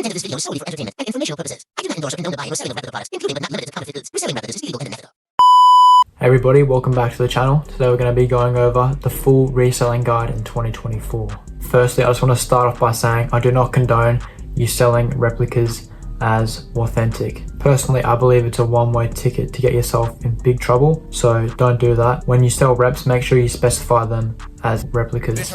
content of this video is solely for entertainment and informational purposes. I do not endorse or condone the buying or selling of reputable products, including but not limited to counterfeit goods. Reselling practices is illegal and unethical. Hey everybody, welcome back to the channel. Today we're going to be going over the full reselling guide in 2024. Firstly, I just want to start off by saying I do not condone you selling replicas as authentic. Personally, I believe it's a one-way ticket to get yourself in big trouble, so don't do that. When you sell reps, make sure you specify them as replicas.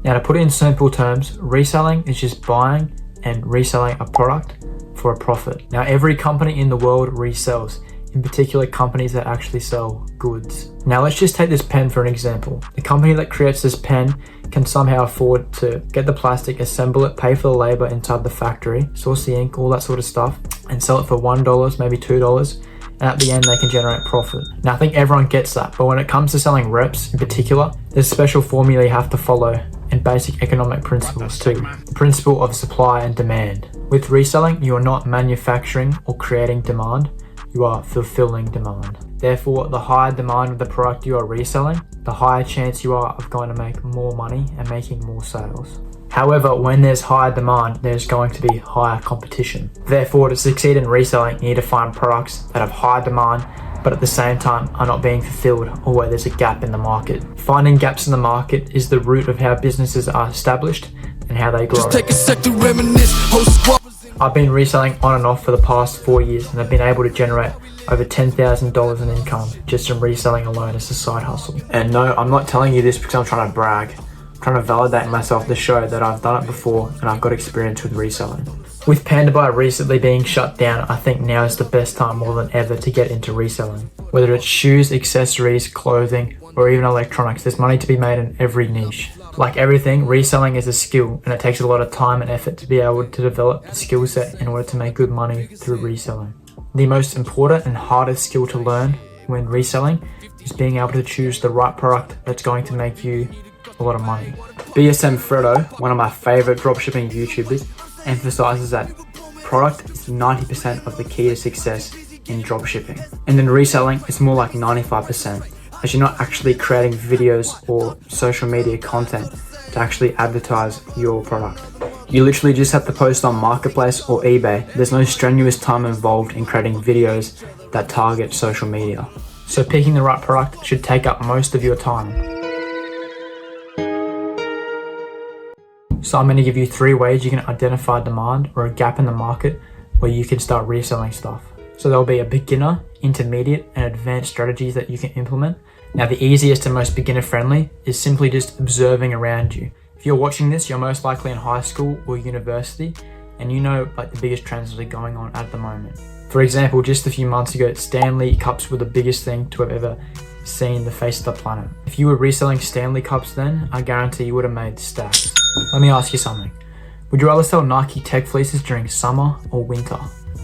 Now, to put it in simple terms, reselling is just buying and reselling a product for a profit. Now, every company in the world resells, in particular companies that actually sell goods. Now let's just take this pen for an example. The company that creates this pen can somehow afford to get the plastic, assemble it, pay for the labor inside the factory, source the ink, all that sort of stuff, and sell it for $1, maybe $2, and at the end they can generate profit. Now I think everyone gets that, but when it comes to selling reps in particular, there's a special formula you have to follow and basic economic principles too. The principle of supply and demand. With reselling, you are not manufacturing or creating demand, you are fulfilling demand. Therefore, the higher demand of the product you are reselling, the higher chance you are of going to make more money and making more sales. However, when there's higher demand, there's going to be higher competition. Therefore, to succeed in reselling, you need to find products that have high demand, but at the same time are not being fulfilled or where there's a gap in the market. Finding gaps in the market is the root of how businesses are established and how they grow. Just take a sec to reminisce. I've been reselling on and off for the past 4 years and I've been able to generate over $10,000 in income just from reselling alone as a side hustle. And no, I'm not telling you this because I'm trying to brag. I'm trying to validate myself to show that I've done it before and I've got experience with reselling. With Panda Buy recently being shut down, I think now is the best time more than ever to get into reselling. Whether it's shoes, accessories, clothing, or even electronics, there's money to be made in every niche. Like everything, reselling is a skill and it takes a lot of time and effort to be able to develop the skill set in order to make good money through reselling. The most important and hardest skill to learn when reselling is being able to choose the right product that's going to make you a lot of money. BSM Fredo, one of my favorite dropshipping YouTubers, emphasizes that product is 90% of the key to success in dropshipping. And in reselling, it's more like 95%. As you're not actually creating videos or social media content to actually advertise your product. You literally just have to post on Marketplace or eBay. There's no strenuous time involved in creating videos that target social media. So picking the right product should take up most of your time. So I'm going to give you 3 ways you can identify demand or a gap in the market where you can start reselling stuff. So there'll be a beginner, intermediate, and advanced strategies that you can implement. Now the easiest and most beginner friendly is simply just observing around you. If you're watching this, you're most likely in high school or university and you know like the biggest trends that are going on at the moment. For example, just a few months ago, Stanley cups were the biggest thing to have ever seen the face of the planet. If you were reselling Stanley cups then, I guarantee you would have made stacks. Let me ask you something. Would you rather sell Nike Tech fleeces during summer or winter?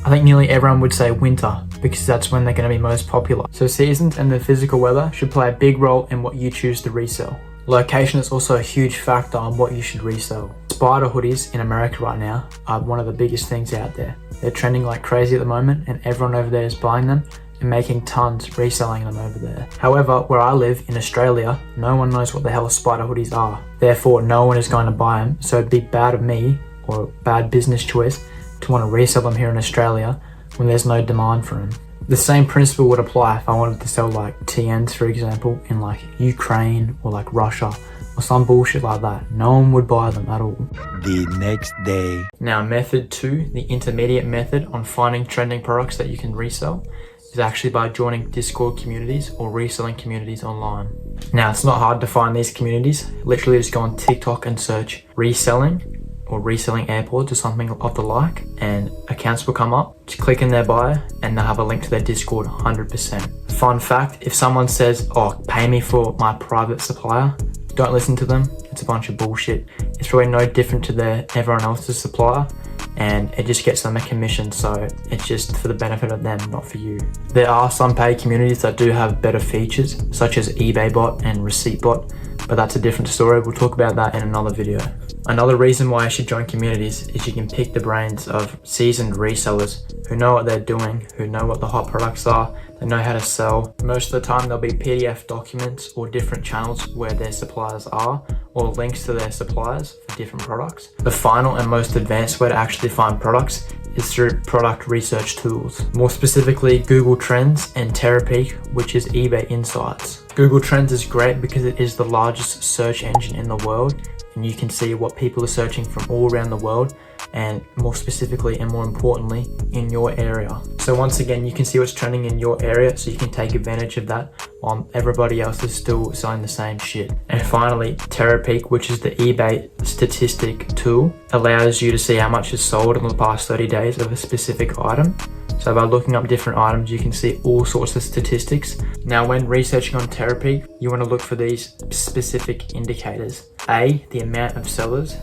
I think nearly everyone would say winter because that's when they're going to be most popular. So seasons and the physical weather should play a big role in what you choose to resell. Location is also a huge factor on what you should resell. Spider hoodies in America right now are one of the biggest things out there. They're trending like crazy at the moment and everyone over there is buying them and making tons reselling them over there. However, where I live in Australia, no one knows what the hell spider hoodies are. Therefore, no one is going to buy them. So it'd be bad of me or bad business choice to want to resell them here in Australia when there's no demand for them. The same principle would apply if I wanted to sell like TNs, for example, in like Ukraine or like Russia or some bullshit like that. No one would buy them at all. The next day. Now method 2, the intermediate method on finding trending products that you can resell is actually by joining Discord communities or reselling communities online. Now it's not hard to find these communities. Literally just go on TikTok and search reselling or reselling AirPods or something of the like, and accounts will come up. Just click in their bio and they'll have a link to their Discord 100%. Fun fact, if someone says, oh, pay me for my private supplier, don't listen to them. It's a bunch of bullshit. It's probably no different to everyone else's supplier and it just gets them a commission, so it's just for the benefit of them, not for you. There are some paid communities that do have better features such as eBay bot and receipt bot, but that's a different story. We'll talk about that in another video. Another reason why I should join communities is you can pick the brains of seasoned resellers who know what they're doing, who know what the hot products are, they know how to sell. Most of the time there'll be PDF documents or different channels where their suppliers are, or links to their suppliers for different products. The final and most advanced way to actually find products is through product research tools. More specifically, Google Trends and Terapeak, which is eBay Insights. Google Trends is great because it is the largest search engine in the world, and you can see what people are searching from all around the world, and more specifically and more importantly, in your area. So once again, you can see what's trending in your area, so you can take advantage of that while everybody else is still selling the same shit. And finally, Terapeak, which is the eBay statistic tool, allows you to see how much is sold in the past 30 days of a specific item. So by looking up different items, you can see all sorts of statistics. Now, when researching on Terapeak, you want to look for these specific indicators. A, the amount of sellers.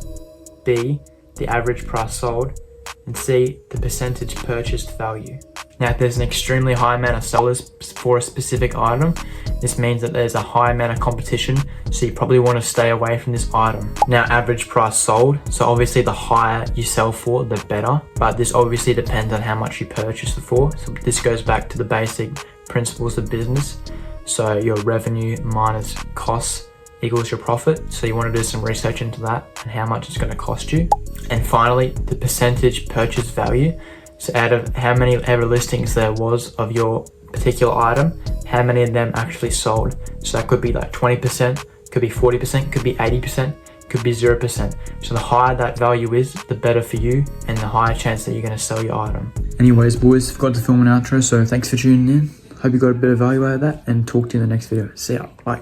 B, the average price sold. And C, the percentage purchased value. Now, if there's an extremely high amount of sellers for a specific item, this means that there's a high amount of competition, so you probably want to stay away from this item. Now, average price sold, so obviously the higher you sell for, the better, but this obviously depends on how much you purchase it for. So this goes back to the basic principles of business. So your revenue minus costs equals your profit. So you want to do some research into that and how much it's going to cost you. And finally, the percentage purchase value. So out of how many ever listings there was of your particular item, how many of them actually sold. So that could be like 20%, could be 40%, could be 80%, could be 0%. So the higher that value is, the better for you and the higher chance that you're going to sell your item. Anyways, boys, forgot to film an outro, so thanks for tuning in. Hope you got a bit of value out of that, and talk to you in the next video. See ya. Bye.